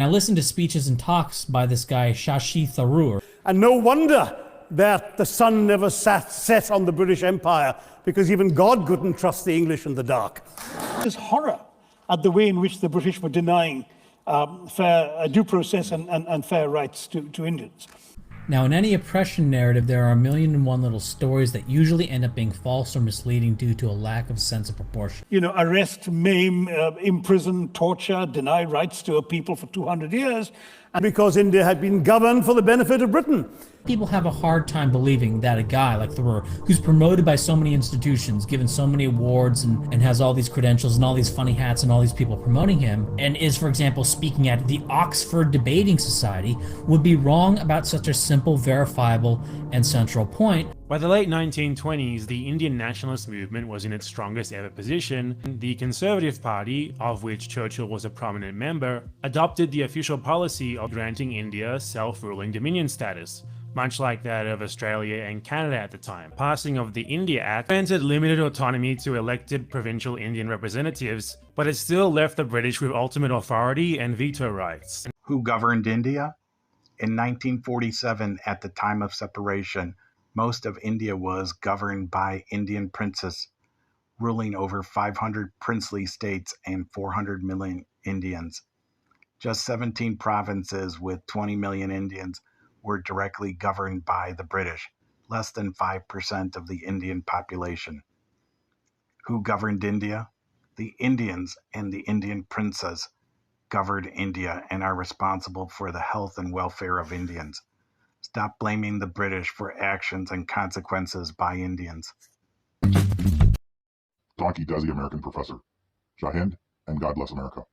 I listened to speeches and talks by this guy, Sashi Tharoor. And no wonder that the sun never set on the British Empire, because even God couldn't trust the English in the dark. There's horror at the way in which the British were denying fair due process and fair rights to Indians. Now, in any oppression narrative, there are a million and one little stories that usually end up being false or misleading due to a lack of sense of proportion. You know, arrest, maim, imprison, torture, deny rights to a people for 200 years. And because India had been governed for the benefit of Britain. People have a hard time believing that a guy like Tharoor, who's promoted by so many institutions, given so many awards, and has all these credentials and all these funny hats and all these people promoting him, and is, for example, speaking at the Oxford Debating Society, would be wrong about such a simple, verifiable, and central point. By the late 1920s, the Indian nationalist movement was in its strongest ever position. The Conservative Party, of which Churchill was a prominent member, adopted the official policy of granting India self-ruling dominion status, much like that of Australia and Canada at the time. Passing of the India Act granted limited autonomy to elected provincial Indian representatives, but it still left the British with ultimate authority and veto rights. Who governed India? In 1947, at the time of separation, most of India was governed by Indian princes, ruling over 500 princely states and 400 million Indians. Just 17 provinces with 20 million Indians were directly governed by the British, less than 5% of the Indian population. Who governed India? The Indians and the Indian princes governed India and are responsible for the health and welfare of Indians. Stop blaming the British for actions and consequences by Indians. Donkey Desi, American professor. Jai Hind, and God bless America.